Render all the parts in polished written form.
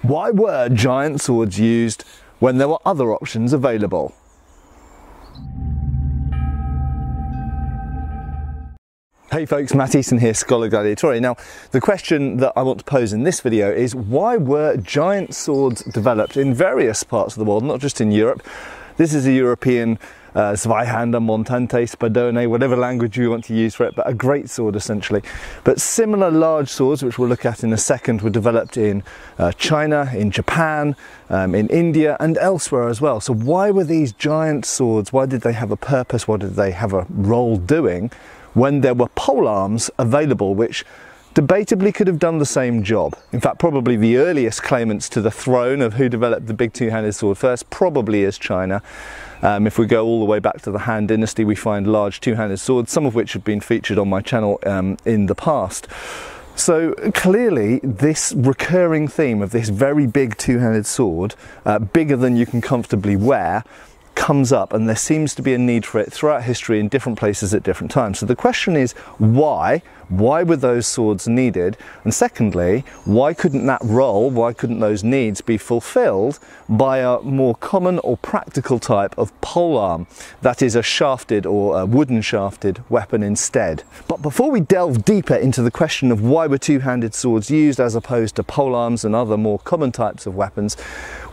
Why were giant swords used when there were other options available? Hey folks, Matt Easton here, Schola Gladiatoria. Now, the question that I want to pose in this video is, why were giant swords developed in various parts of the world, not just in Europe? This is a European Zweihander, Montante, Spadone, whatever language you want to use for it, but a great sword essentially. But similar large swords, which we'll look at in a second, were developed in China, in Japan, in India and elsewhere as well. So why were these giant swords, why did they have a purpose, what did they have a role doing when there were polearms available which debatably could have done the same job? In fact, probably the earliest claimants to the throne of who developed the big two-handed sword first probably is China. If we go all the way back to the Han Dynasty, we find large two-handed swords, some of which have been featured on my channel in the past. So clearly this recurring theme of this very big two-handed sword, bigger than you can comfortably wear, comes up, and there seems to be a need for it throughout history in different places at different times. So the question is, why? Why were those swords needed? And secondly, why couldn't that role, why couldn't those needs be fulfilled by a more common or practical type of polearm, that is a shafted or a wooden shafted weapon instead? But before we delve deeper into the question of why were two-handed swords used as opposed to polearms and other more common types of weapons,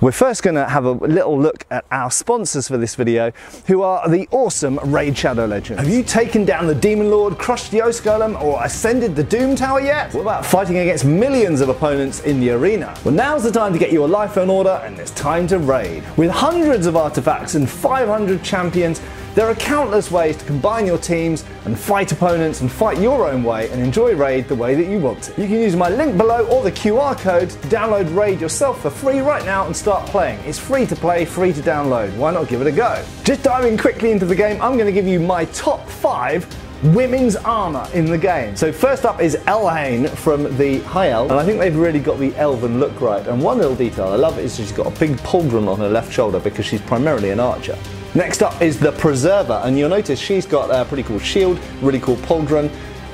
we're first going to have a little look at our sponsors for this video, who are the awesome Raid Shadow Legends. Have you taken down the Demon Lord, crushed the Ghost Golem, or ascended the Doom Tower yet? What about fighting against millions of opponents in the arena? Well, now's the time to get your life in order, and it's time to raid. With hundreds of artifacts and 500 champions, there are countless ways to combine your teams and fight opponents and fight your own way and enjoy Raid the way that you want to. You can use my link below or the QR code to download Raid yourself for free right now and start playing. It's free to play, free to download. Why not give it a go? Just diving quickly into the game, I'm going to give you my top 5 women's armour in the game. So first up is Elhain from the High Elf, and I think they've really got the elven look right. And one little detail I love is she's got a big pauldron on her left shoulder because she's primarily an archer. Next up is the Preserver, and you'll notice she's got a pretty cool shield, really cool pauldron,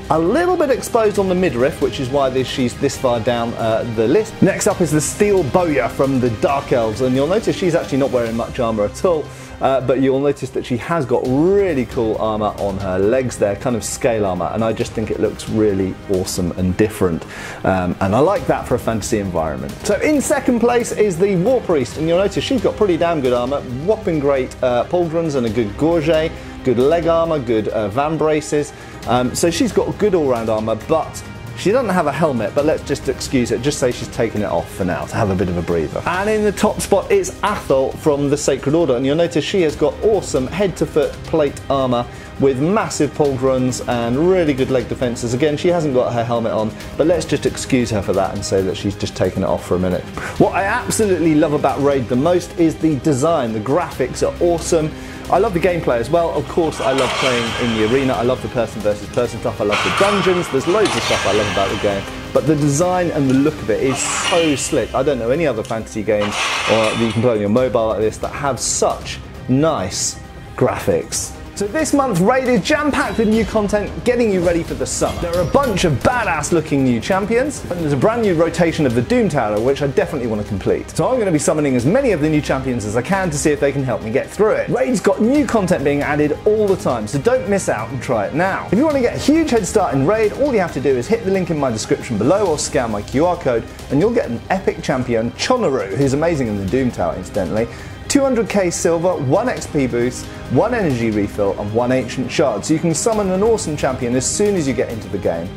a little bit exposed on the midriff, which is why she's this far down the list. Next up is the Steel Bowyer from the Dark Elves, and you'll notice she's actually not wearing much armour at all, but you'll notice that she has got really cool armour on her legs there, kind of scale armour, and I just think it looks really awesome and different, and I like that for a fantasy environment. So in second place is the War Priest, and you'll notice she's got pretty damn good armour, whopping great pauldrons and a good gorget, good leg armour, good van braces, so she's got good all-round armour, but she doesn't have a helmet, but let's just excuse it, just say she's taking it off for now to have a bit of a breather. And in the top spot is Athol from the Sacred Order, and you'll notice she has got awesome head-to-foot plate armour with massive pauldrons and really good leg defences. Again, she hasn't got her helmet on, but let's just excuse her for that and say that she's just taken it off for a minute. What I absolutely love about Raid the most is the design. The graphics are awesome. I love the gameplay as well. Of course, I love playing in the arena. I love the person versus person stuff. I love the dungeons. There's loads of stuff I love about the game. But the design and the look of it is so slick. I don't know any other fantasy games that you can play on your mobile like this that have such nice graphics. So this month, Raid is jam-packed with new content, getting you ready for the summer. There are a bunch of badass looking new champions, and there's a brand new rotation of the Doom Tower, which I definitely want to complete. So I'm going to be summoning as many of the new champions as I can to see if they can help me get through it. Raid's got new content being added all the time, so don't miss out and try it now. If you want to get a huge head start in Raid, all you have to do is hit the link in my description below or scan my QR code, and you'll get an epic champion, Chonaru, who's amazing in the Doom Tower incidentally, 200k silver, 1 XP boost, 1 energy refill and 1 ancient shard, so you can summon an awesome champion as soon as you get into the game.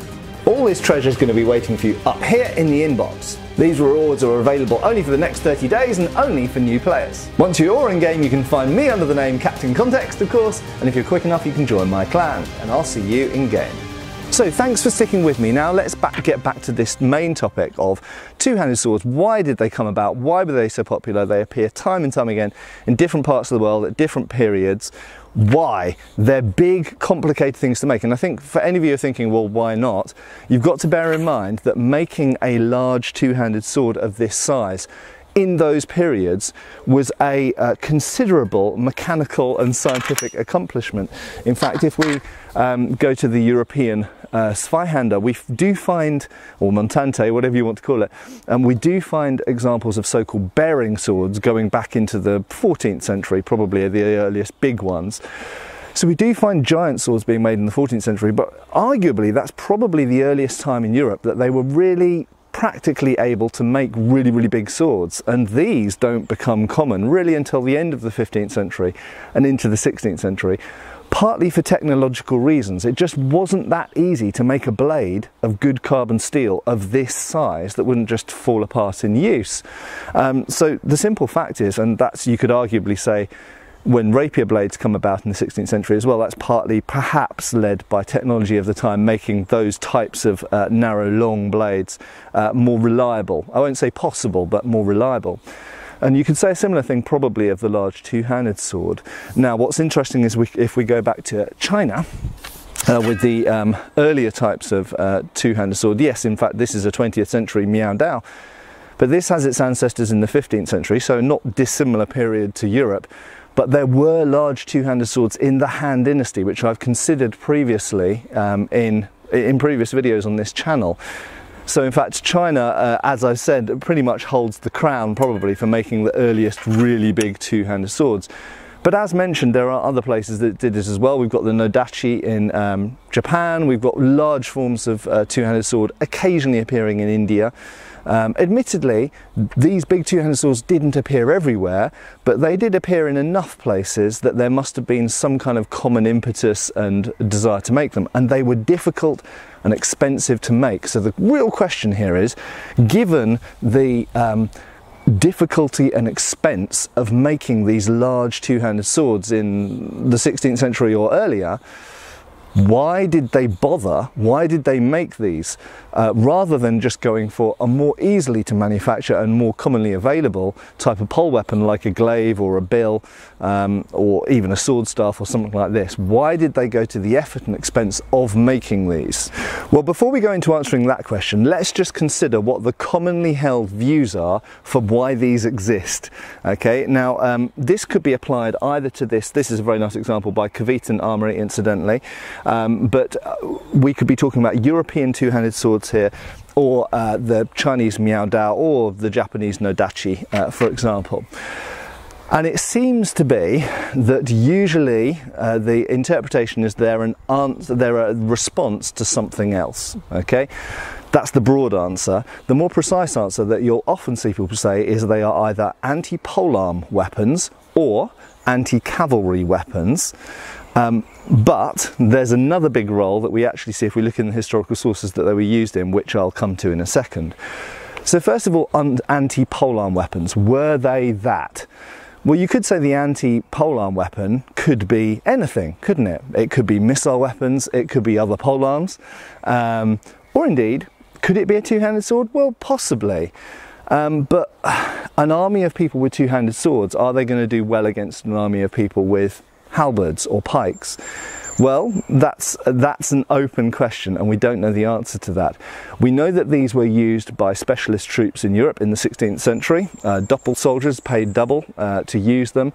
All this treasure is going to be waiting for you up here in the inbox. These rewards are available only for the next 30 days and only for new players. Once you're in game, you can find me under the name Captain Context, of course, and if you're quick enough you can join my clan, and I'll see you in game. So thanks for sticking with me. Now let's get back to this main topic of two-handed swords. Why did they come about? Why were they so popular? They appear time and time again in different parts of the world at different periods. Why? They're big, complicated things to make, and I think for any of you who are thinking, well, why not? You've got to bear in mind that making a large two-handed sword of this size in those periods was a considerable mechanical and scientific accomplishment. In fact, if we go to the European Zweihander, we do find, or montante, whatever you want to call it, and we do find examples of so-called bearing swords going back into the 14th century, probably the earliest big ones. So we do find giant swords being made in the 14th century, but arguably that's probably the earliest time in Europe that they were really practically able to make really, really big swords. And these don't become common really until the end of the 15th century and into the 16th century, partly for technological reasons. It just wasn't that easy to make a blade of good carbon steel of this size that wouldn't just fall apart in use. So the simple fact is, and that's, you could arguably say, when rapier blades come about in the 16th century as well, that's partly perhaps led by technology of the time, making those types of narrow, long blades more reliable. I won't say possible, but more reliable. And you could say a similar thing probably of the large two-handed sword. Now, what's interesting is if we go back to China, with the earlier types of two-handed sword, yes, in fact, this is a 20th century Miao Dao, but this has its ancestors in the 15th century, so not dissimilar period to Europe. But there were large two-handed swords in the Han Dynasty, which I've considered previously in previous videos on this channel. So in fact, China, as I said, pretty much holds the crown probably for making the earliest really big two-handed swords. But as mentioned, there are other places that did this as well. We've got the Nodachi in Japan. We've got large forms of two-handed sword occasionally appearing in India. Admittedly, these big two-handed swords didn't appear everywhere, but they did appear in enough places that there must have been some kind of common impetus and desire to make them, and they were difficult and expensive to make. So the real question here is, given the difficulty and expense of making these large two-handed swords in the 16th century or earlier, why did they bother? Why did they make these rather than just going for a more easily to manufacture and more commonly available type of pole weapon like a glaive or a bill or even a sword staff or something like this? Why did they go to the effort and expense of making these? Well, before we go into answering that question, let's just consider what the commonly held views are for why these exist. Okay, now this could be applied either to this is a very nice example by Kavitan Armory, incidentally. But we could be talking about European two-handed swords here, or the Chinese Miao Dao, or the Japanese Nodachi, for example. And it seems to be that usually the interpretation is they're a response to something else. Okay, that's the broad answer. The more precise answer that you'll often see people say is they are either anti-polearm weapons or anti-cavalry weapons. But there's another big role that we actually see if we look in the historical sources that they were used in, which I'll come to in a second. So first of all, anti-polearm weapons, were they that? Well, you could say the anti-polearm weapon could be anything, couldn't it? It could be missile weapons, it could be other polearms, or indeed, could it be a two-handed sword? Well, possibly. But an army of people with two-handed swords, are they going to do well against an army of people with halberds or pikes? Well, that's an open question, and we don't know the answer to that. We know that these were used by specialist troops in Europe in the 16th century. Doppel soldiers paid double to use them,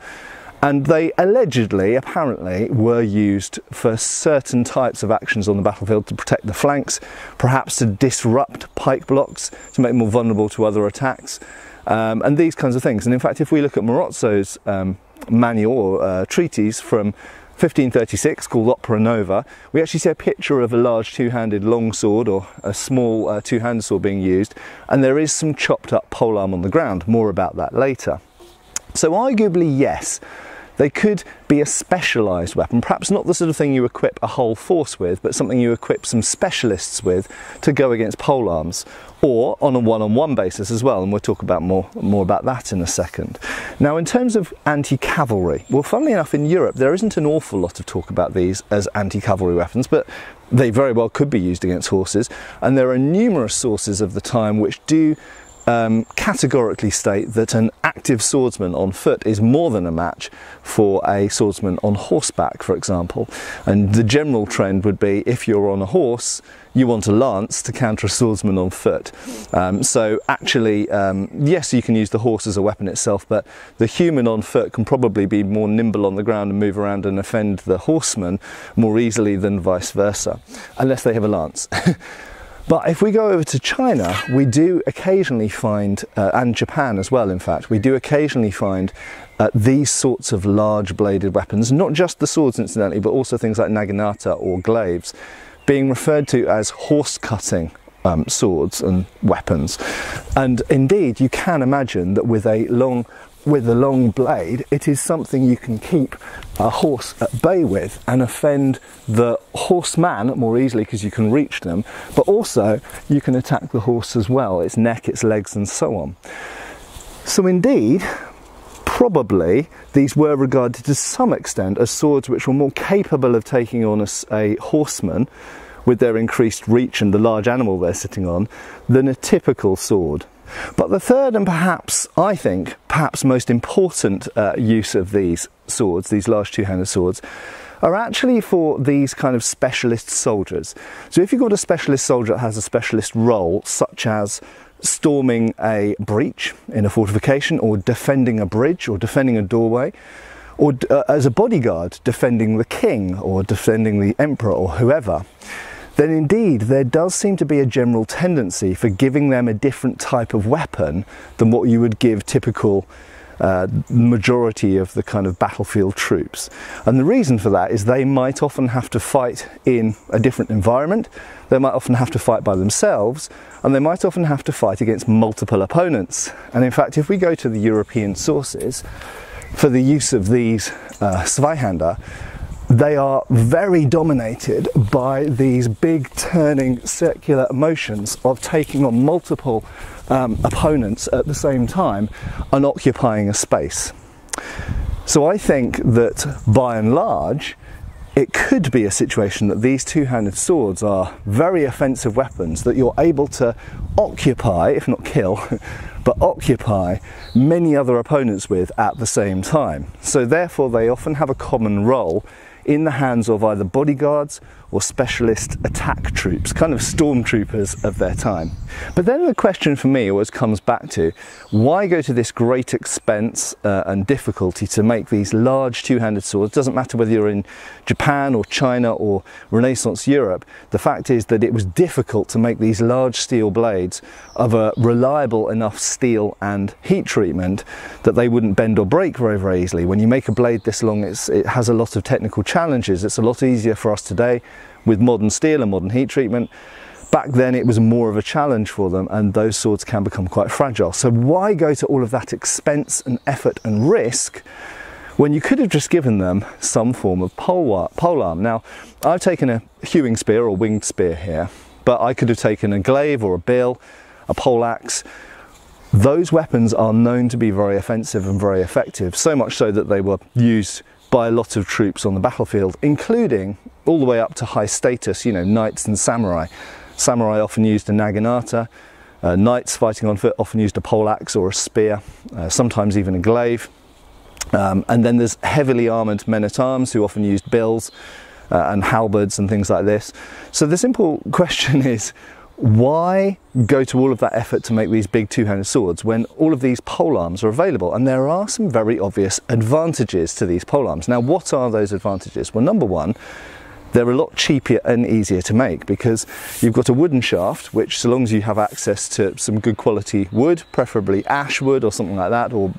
and they apparently were used for certain types of actions on the battlefield to protect the flanks, perhaps to disrupt pike blocks, to make them more vulnerable to other attacks, and these kinds of things. And in fact, if we look at Morozzo's manual or treatise from 1536 called Opera Nova, we actually see a picture of a large two-handed long sword or a small two-handed sword being used, and there is some chopped up polearm on the ground. More about that later. So arguably, yes, they could be a specialised weapon, perhaps not the sort of thing you equip a whole force with, but something you equip some specialists with to go against polearms, or on a one-on-one basis as well, and we'll talk about more about that in a second. Now, in terms of anti-cavalry, well, funnily enough, in Europe there isn't an awful lot of talk about these as anti-cavalry weapons, but they very well could be used against horses, and there are numerous sources of the time which do categorically state that an active swordsman on foot is more than a match for a swordsman on horseback, for example. And the general trend would be, if you're on a horse, you want a lance to counter a swordsman on foot. So actually, yes, you can use the horse as a weapon itself, but the human on foot can probably be more nimble on the ground and move around and offend the horseman more easily than vice versa, unless they have a lance. But if we go over to China, we do occasionally find, and Japan as well in fact, we do occasionally find these sorts of large bladed weapons, not just the swords incidentally, but also things like naginata or glaives, being referred to as horse cutting swords and weapons. And indeed, you can imagine that with a long blade, it is something you can keep a horse at bay with and offend the horseman more easily because you can reach them, but also you can attack the horse as well, its neck, its legs and so on. So indeed, probably these were regarded to some extent as swords which were more capable of taking on a horseman with their increased reach and the large animal they're sitting on than a typical sword. But the third and perhaps most important use of these swords, these large two-handed swords, are actually for these kind of specialist soldiers. So if you've got a specialist soldier that has a specialist role, such as storming a breach in a fortification, or defending a bridge, or defending a doorway, or as a bodyguard defending the king or defending the emperor or whoever, then indeed there does seem to be a general tendency for giving them a different type of weapon than what you would give typical majority of the kind of battlefield troops. And the reason for that is they might often have to fight in a different environment, they might often have to fight by themselves, and they might often have to fight against multiple opponents. And in fact, if we go to the European sources for the use of these Zweihander, they are very dominated by these big turning circular motions of taking on multiple opponents at the same time and occupying a space. So I think that by and large it could be a situation that these two-handed swords are very offensive weapons that you're able to occupy, if not kill, but occupy many other opponents with at the same time. So therefore they often have a common role in the hands of either bodyguards or specialist attack troops, kind of stormtroopers of their time. But then the question for me always comes back to, why go to this great expense and difficulty to make these large two-handed swords? It doesn't matter whether you're in Japan or China or Renaissance Europe, the fact is that it was difficult to make these large steel blades of a reliable enough steel and heat treatment that they wouldn't bend or break very, very easily. When you make a blade this long, it has a lot of technical challenges. It's a lot easier for us today with modern steel and modern heat treatment. Back then it was more of a challenge for them, and those swords can become quite fragile. So why go to all of that expense and effort and risk when you could have just given them some form of polearm? Now, I've taken a hewing spear or winged spear here, but I could have taken a glaive or a bill, a poleaxe. Those weapons are known to be very offensive and very effective, so much so that they were used by a lot of troops on the battlefield, including all the way up to high status, you know, knights and samurai. Samurai often used a naginata, knights fighting on foot often used a poleaxe or a spear, sometimes even a glaive. And then there's heavily armoured men-at-arms who often used bills and halberds and things like this. So the simple question is, why go to all of that effort to make these big two-handed swords when all of these polearms are available? And there are some very obvious advantages to these polearms. Now, what are those advantages? Well, number one, they're a lot cheaper and easier to make because you've got a wooden shaft, which, so long as you have access to some good quality wood, preferably ash wood or something like that, or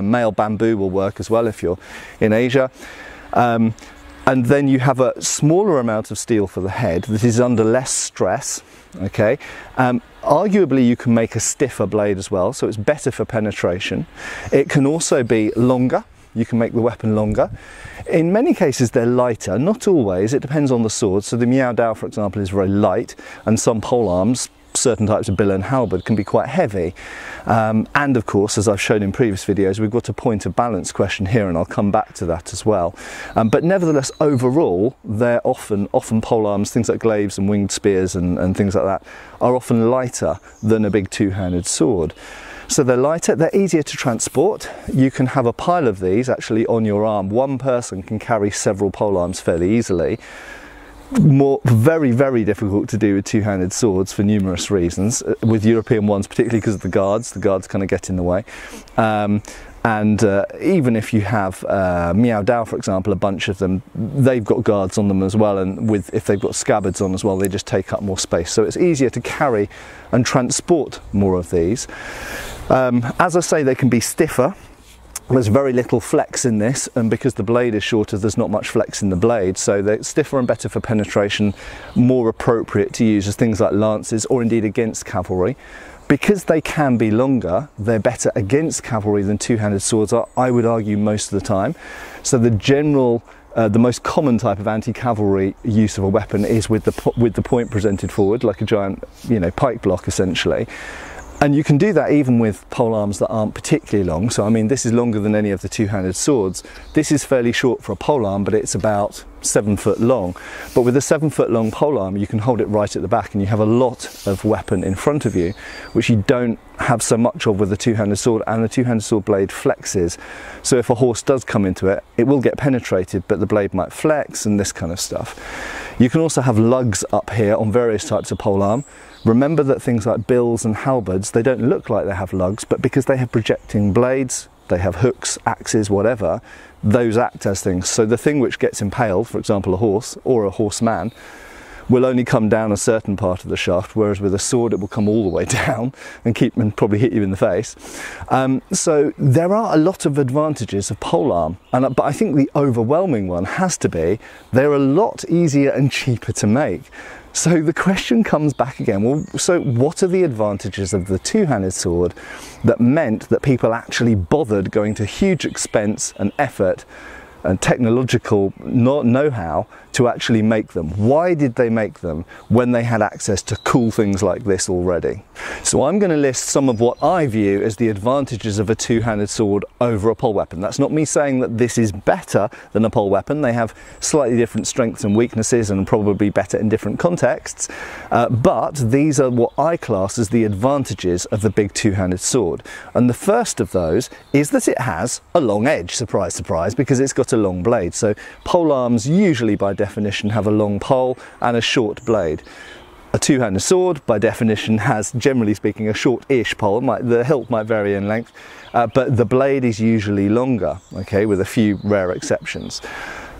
male bamboo will work as well if you're in Asia. And then you have a smaller amount of steel for the head that is under less stress. Okay, arguably you can make a stiffer blade as well, so it's better for penetration. It can also be longer. You can make the weapon longer. In many cases they're lighter, not always, it depends on the sword. So the Miao Dao, for example, is very light, and some polearms certain types of bill and halberd can be quite heavy. And of course, as I've shown in previous videos, we've got a point of balance question here, and I'll come back to that as well. But nevertheless, overall, they're often polearms, things like glaives and winged spears and things like that, are often lighter than a big two-handed sword. So they're lighter, they're easier to transport. You can have a pile of these actually on your arm. One person can carry several polearms fairly easily. Very, very difficult to do with two-handed swords for numerous reasons. With European ones, particularly because of the guards kind of get in the way. Even if you have Miao Dao, for example, a bunch of them, they've got guards on them as well, and if they've got scabbards on as well, they just take up more space. So it's easier to carry and transport more of these. As I say, they can be stiffer. There's very little flex in this, and because the blade is shorter, there's not much flex in the blade, so they're stiffer and better for penetration, more appropriate to use as things like lances or indeed against cavalry. Because they can be longer, they're better against cavalry than two-handed swords are, I would argue, most of the time. So the most common type of anti-cavalry use of a weapon is with the point presented forward, like a giant, pike block essentially. And you can do that even with polearms that aren't particularly long. So I mean, this is longer than any of the two-handed swords. This is fairly short for a polearm, but it's about 7 foot long. But with a 7 foot long polearm, you can hold it right at the back and you have a lot of weapon in front of you, which you don't have so much of with a two-handed sword, and the two-handed sword blade flexes. So if a horse does come into it, it will get penetrated, but the blade might flex and this kind of stuff. You can also have lugs up here on various types of polearm. Remember that things like bills and halberds, they don't look like they have lugs, but because they have projecting blades, they have hooks, axes, whatever, those act as things. So the thing which gets impaled, for example a horse or a horseman, will only come down a certain part of the shaft, whereas with a sword it will come all the way down and probably hit you in the face. So there are a lot of advantages of polearm, but I think the overwhelming one has to be they're a lot easier and cheaper to make. So the question comes back again, well, so what are the advantages of the two-handed sword that meant that people actually bothered going to huge expense and effort and technological know-how to actually make them? Why did they make them when they had access to cool things like this already? So I'm going to list some of what I view as the advantages of a two-handed sword over a pole weapon. That's not me saying that this is better than a pole weapon. They have slightly different strengths and weaknesses and probably better in different contexts, but these are what I class as the advantages of the big two-handed sword. And the first of those is that it has a long edge, surprise surprise, because it's got a long blade. So polearms usually by definition have a long pole and a short blade. A two-handed sword by definition has, generally speaking, a short-ish pole. The hilt might vary in length, but the blade is usually longer, okay, with a few rare exceptions.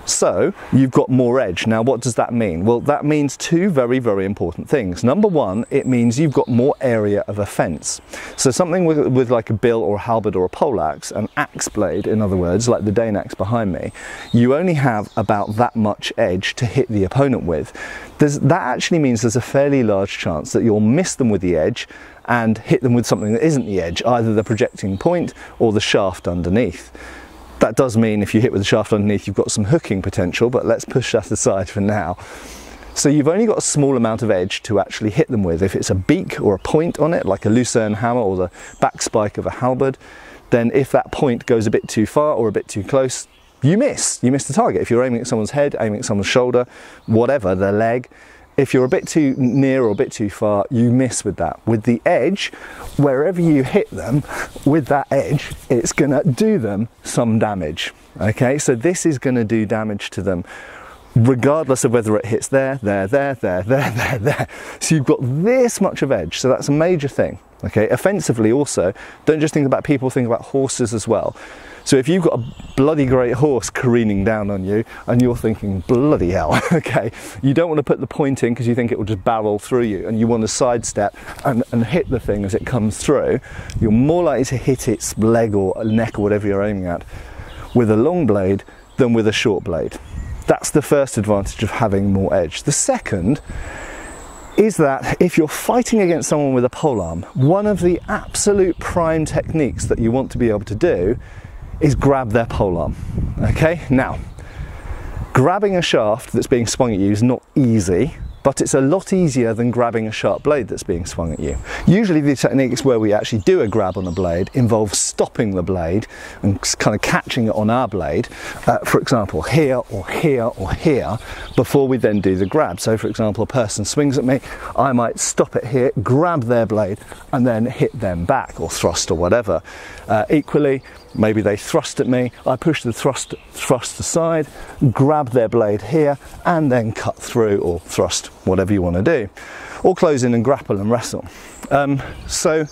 So you've got more edge. Now what does that mean? Well, that means two very, very important things. Number one, it means you've got more area of offence. So something with like a bill or a halberd or a poleaxe, an axe blade in other words, like the Dane axe behind me, you only have about that much edge to hit the opponent with. That actually means there's a fairly large chance that you'll miss them with the edge and hit them with something that isn't the edge, either the projecting point or the shaft underneath. That does mean if you hit with the shaft underneath, you've got some hooking potential, but let's push that aside for now. So you've only got a small amount of edge to actually hit them with. If it's a beak or a point on it, like a lucerne hammer or the back spike of a halberd, then if that point goes a bit too far or a bit too close, you miss the target. If you're aiming at someone's head, aiming at someone's shoulder, whatever, their leg, if you're a bit too near or a bit too far, you miss with that. With the edge, wherever you hit them with that edge, it's gonna do them some damage. Okay, so this is gonna do damage to them regardless of whether it hits there. So you've got this much of edge, so that's a major thing. Okay, offensively also, don't just think about people, think about horses as well. So if you've got a bloody great horse careening down on you and you're thinking, bloody hell, okay, you don't want to put the point in because you think it will just barrel through you, and you want to sidestep and hit the thing as it comes through, you're more likely to hit its leg or neck or whatever you're aiming at with a long blade than with a short blade. That's the first advantage of having more edge. The second is that if you're fighting against someone with a polearm, one of the absolute prime techniques that you want to be able to do is grab their polearm. Okay, now grabbing a shaft that's being swung at you is not easy, but it's a lot easier than grabbing a sharp blade that's being swung at you. Usually the techniques where we actually do a grab on a blade involve stopping the blade and kind of catching it on our blade, for example here or here or here, before we then do the grab. So for example, a person swings at me, I might stop it here, grab their blade and then hit them back, or thrust or whatever. Equally, maybe they thrust at me, I push the thrust aside, grab their blade here and then cut through or thrust, whatever you want to do. Or close in and grapple and wrestle. So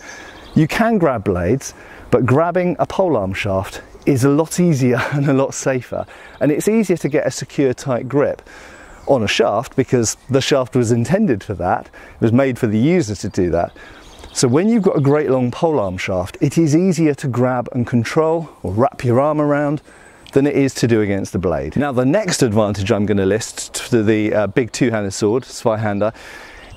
you can grab blades, but grabbing a polearm shaft is a lot easier and a lot safer. And it's easier to get a secure, tight grip on a shaft because the shaft was intended for that. It was made for the user to do that. So when you've got a great long polearm shaft, it is easier to grab and control or wrap your arm around than it is to do against the blade. Now the next advantage I'm going to list to the big two-handed sword, Zweihander,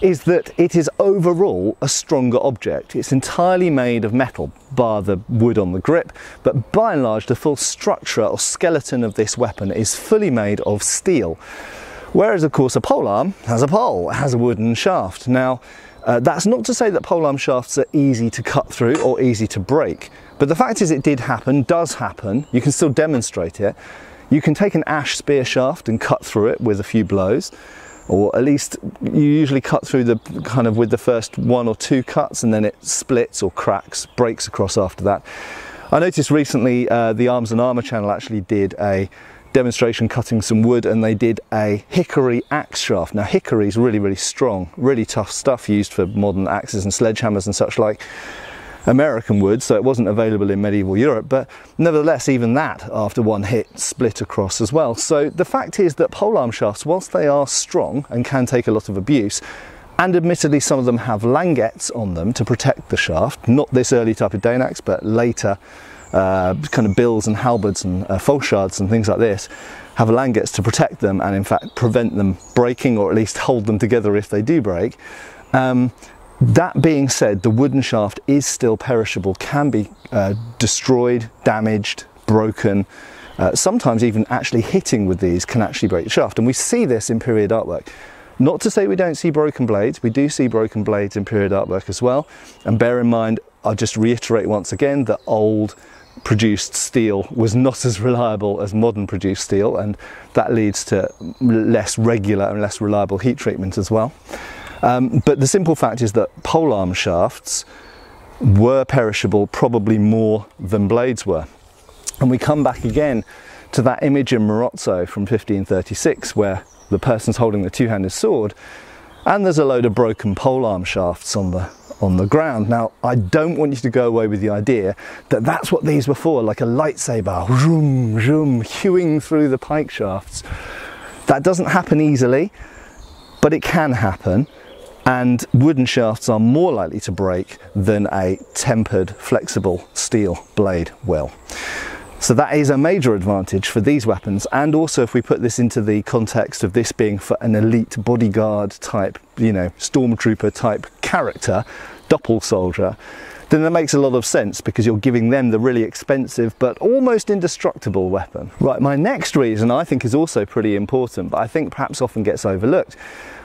is that it is overall a stronger object. It's entirely made of metal, bar the wood on the grip, but by and large the full structure or skeleton of this weapon is fully made of steel. Whereas of course a polearm has a pole, it has a wooden shaft. Now that's not to say that polearm shafts are easy to cut through or easy to break, but the fact is it does happen. You can still demonstrate it. You can take an ash spear shaft and cut through it with a few blows, or at least you usually cut through the kind of with the first 1 or 2 cuts, and then it splits or cracks, breaks across after that. I noticed recently the Arms and Armour channel actually did a demonstration cutting some wood, and they did a hickory axe shaft. Now hickory is really, really strong, really tough stuff used for modern axes and sledgehammers and such like. American wood, so it wasn't available in medieval Europe, but nevertheless even that after one hit split across as well. So the fact is that polearm shafts, whilst they are strong and can take a lot of abuse, and admittedly some of them have languettes on them to protect the shaft, not this early type of Dane axe but later kind of bills and halberds and falchards and things like this, have languettes to protect them and in fact prevent them breaking, or at least hold them together if they do break. That being said, the wooden shaft is still perishable, can be destroyed, damaged, broken. Sometimes even actually hitting with these can actually break the shaft, and we see this in period artwork. Not to say we don't see broken blades, we do see broken blades in period artwork as well. And bear in mind, I'll just reiterate once again that old produced steel was not as reliable as modern produced steel, and that leads to less regular and less reliable heat treatment as well. But the simple fact is that polearm shafts were perishable probably more than blades were. And we come back again to that image in Marozzo from 1536 where the person's holding the two-handed sword and there's a load of broken polearm shafts on the ground. Now I don't want you to go away with the idea that that's what these were for, like a lightsaber, zoom, zoom, hewing through the pike shafts. That doesn't happen easily, but it can happen. And wooden shafts are more likely to break than a tempered, flexible steel blade will. So that is a major advantage for these weapons. And also if we put this into the context of this being for an elite bodyguard type, you know, stormtrooper type character, Doppelsoldier, then that makes a lot of sense because you're giving them the really expensive but almost indestructible weapon. Right, my next reason I think is also pretty important, but I think perhaps often gets overlooked.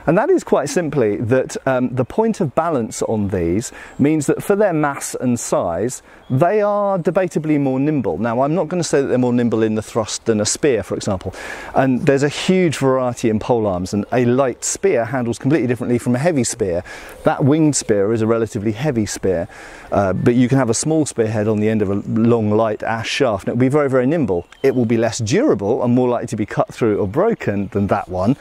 And that is quite simply that the point of balance on these means that for their mass and size, they are debatably more nimble. Now, I'm not going to say that they're more nimble in the thrust than a spear, for example. And there's a huge variety in polearms, and a light spear handles completely differently from a heavy spear. That winged spear is a relatively heavy spear, but you can have a small spearhead on the end of a long, light ash shaft, and it will be very, very nimble. It will be less durable and more likely to be cut through or broken than that one,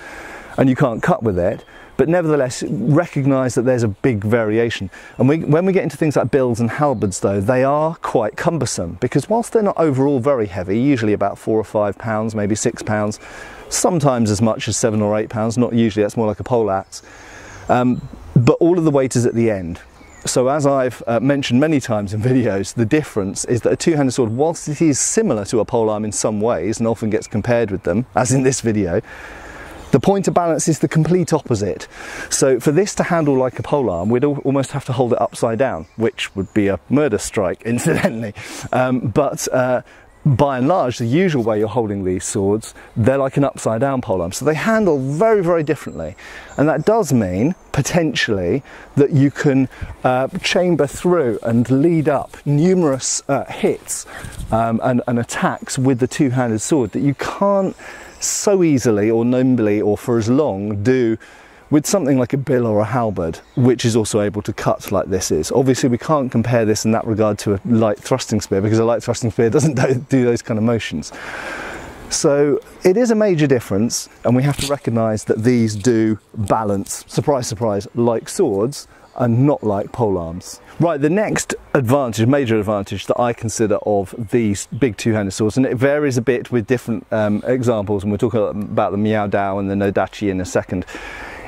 and you can't cut with it, but nevertheless recognise that there's a big variation. And when we get into things like bills and halberds though, they are quite cumbersome because whilst they're not overall very heavy, usually about 4 or 5 pounds, maybe 6 pounds, sometimes as much as 7 or 8 pounds, not usually, that's more like a pole axe, but all of the weight is at the end. So as I've mentioned many times in videos, the difference is that a two-handed sword, whilst it is similar to a polearm in some ways and often gets compared with them, as in this video, the point of balance is the complete opposite. So for this to handle like a polearm, we'd almost have to hold it upside down, which would be a murder strike, incidentally. But by and large, the usual way you're holding these swords, they're like an upside down polearm. So they handle very, very differently. And that does mean, potentially, that you can chamber through and lead up numerous hits and attacks with the two-handed sword that you can't so easily or nimbly or for as long do with something like a bill or a halberd, which is also able to cut like this is. Obviously we can't compare this in that regard to a light thrusting spear, because a light thrusting spear doesn't do those kind of motions. So it is a major difference, and we have to recognise that these do balance, surprise, surprise, like swords and not like polearms. Right, the next advantage, major advantage that I consider of these big two-handed swords, and it varies a bit with different examples, and we'll talk about the Miao Dao and the Nodachi in a second,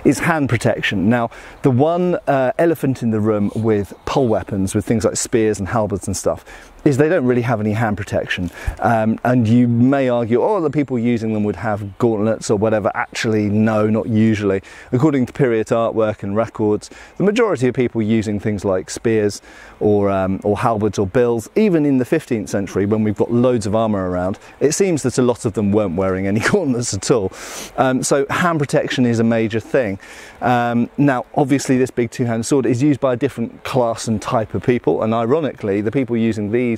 is hand protection. Now, the one elephant in the room with pole weapons, with things like spears and halberds and stuff, is they don't really have any hand protection. And you may argue, oh, the people using them would have gauntlets or whatever. Actually, no, not usually. According to period artwork and records, the majority of people using things like spears or halberds or bills, even in the 15th century when we've got loads of armour around, it seems that a lot of them weren't wearing any gauntlets at all. So hand protection is a major thing. Now, obviously this big two-handed sword is used by a different class and type of people, and ironically, the people using these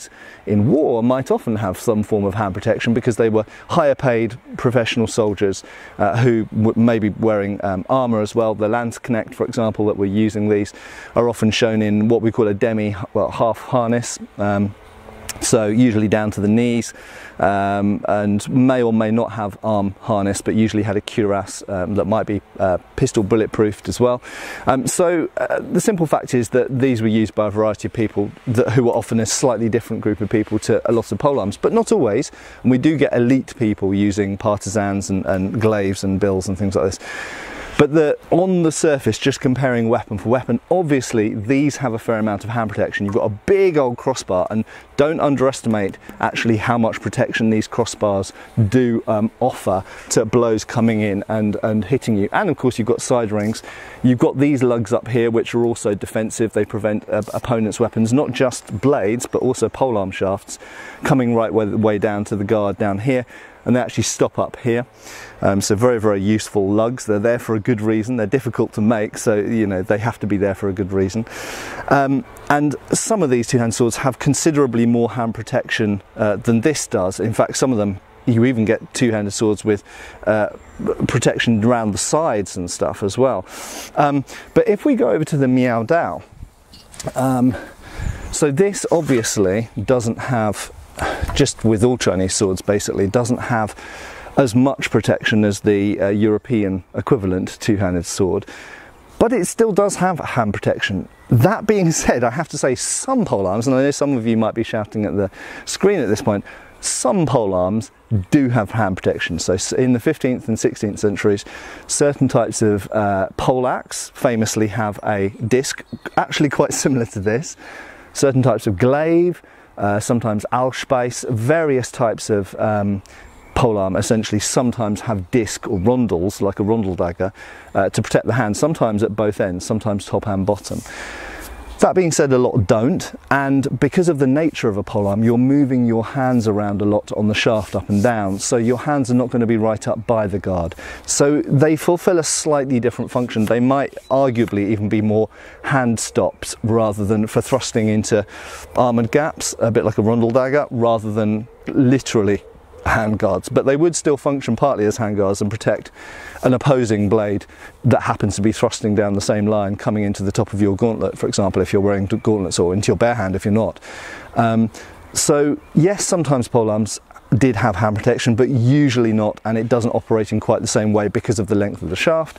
in war might often have some form of hand protection because they were higher paid professional soldiers who may be wearing armour as well. The Landsknecht, for example, that were using these are often shown in what we call a half harness. So usually down to the knees, and may or may not have arm harness, but usually had a cuirass that might be pistol bulletproofed as well. So the simple fact is that these were used by a variety of people who were often a slightly different group of people to a lot of polearms, but not always. And we do get elite people using partisans and glaives and bills and things like this. But on the surface, just comparing weapon for weapon, obviously these have a fair amount of hand protection. You've got a big old crossbar, and don't underestimate actually how much protection these crossbars do offer to blows coming in and hitting you. And of course you've got side rings. You've got these lugs up here which are also defensive. They prevent opponents' weapons, not just blades but also polearm shafts, coming right way down to the guard down here. And they actually stop up here. So very, very useful lugs. They're there for a good reason. They're difficult to make, so you know they have to be there for a good reason. And some of these two-hand swords have considerably more hand protection than this does. In fact, some of them, you even get two-handed swords with protection around the sides and stuff as well. But if we go over to the Miao Dao, so this obviously doesn't have, just with all Chinese swords basically, doesn't have as much protection as the European equivalent two-handed sword, but it still does have hand protection. That being said, I have to say some polearms, and I know some of you might be shouting at the screen at this point, some polearms do have hand protection. So in the 15th and 16th centuries, certain types of poleaxe famously have a disc, actually quite similar to this. Certain types of glaive, sometimes Allspice, various types of polearm essentially sometimes have disc or rondels, like a rondel dagger, to protect the hand, sometimes at both ends, sometimes top and bottom. That being said, a lot don't, and because of the nature of a polearm, you're moving your hands around a lot on the shaft up and down, so your hands are not going to be right up by the guard. So they fulfill a slightly different function. They might arguably even be more hand stops rather than for thrusting into armoured gaps, a bit like a rondel dagger, rather than literally hand guards, but they would still function partly as hand guards and protect an opposing blade that happens to be thrusting down the same line coming into the top of your gauntlet, for example, if you're wearing gauntlets, or into your bare hand if you're not. So yes, sometimes polearms did have hand protection, but usually not, and it doesn't operate in quite the same way because of the length of the shaft.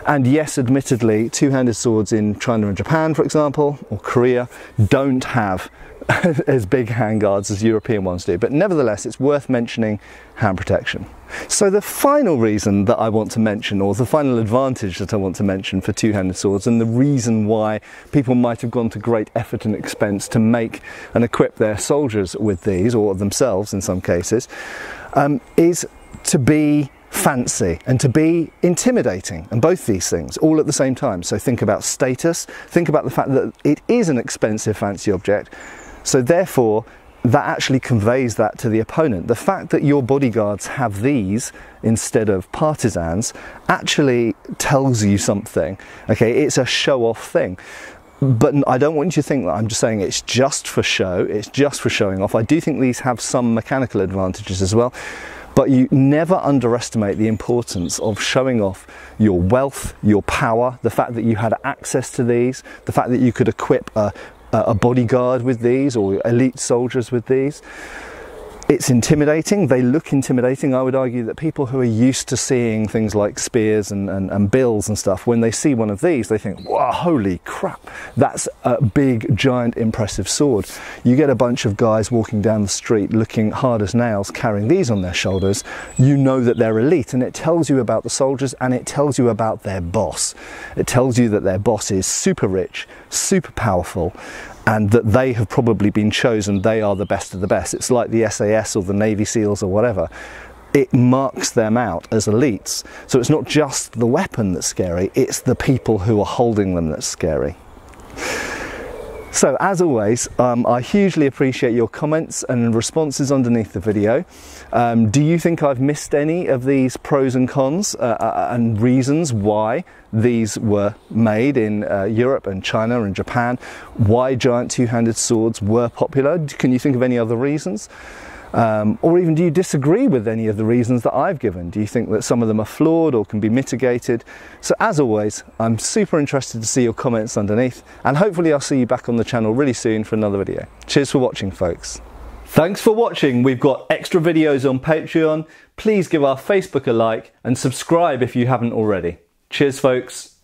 And yes, admittedly, two-handed swords in China and Japan, for example, or Korea, don't have as big handguards as European ones do, but nevertheless it's worth mentioning hand protection. So the final reason that I want to mention, or the final advantage that I want to mention for two-handed swords, and the reason why people might have gone to great effort and expense to make and equip their soldiers with these, or themselves in some cases, is to be fancy and to be intimidating, and both these things all at the same time. So think about status, think about the fact that it is an expensive fancy object. So therefore, that actually conveys that to the opponent. The fact that your bodyguards have these instead of partisans actually tells you something. Okay, it's a show-off thing. But I don't want you to think that I'm just saying it's just for show, it's just for showing off. I do think these have some mechanical advantages as well, but you never underestimate the importance of showing off your wealth, your power, the fact that you had access to these, the fact that you could equip a bodyguard with these or elite soldiers with these. It's intimidating, they look intimidating. I would argue that people who are used to seeing things like spears and bills and stuff, when they see one of these, they think, wow, holy crap, that's a big, giant, impressive sword. You get a bunch of guys walking down the street looking hard as nails, carrying these on their shoulders, you know that they're elite, and it tells you about the soldiers and it tells you about their boss. It tells you that their boss is super rich, super powerful, and that they have probably been chosen, they are the best of the best. It's like the SAS or the Navy SEALs or whatever. It marks them out as elites. So it's not just the weapon that's scary, it's the people who are holding them that's scary. So as always, I hugely appreciate your comments and responses underneath the video. Do you think I've missed any of these pros and cons and reasons why these were made in Europe and China and Japan? Why giant two-handed swords were popular? Can you think of any other reasons? Or even do you disagree with any of the reasons that I've given? Do you think that some of them are flawed or can be mitigated? So as always, I'm super interested to see your comments underneath, and hopefully I'll see you back on the channel really soon for another video. Cheers for watching, folks. Thanks for watching. We've got extra videos on Patreon. Please give our Facebook a like and subscribe if you haven't already. Cheers, folks.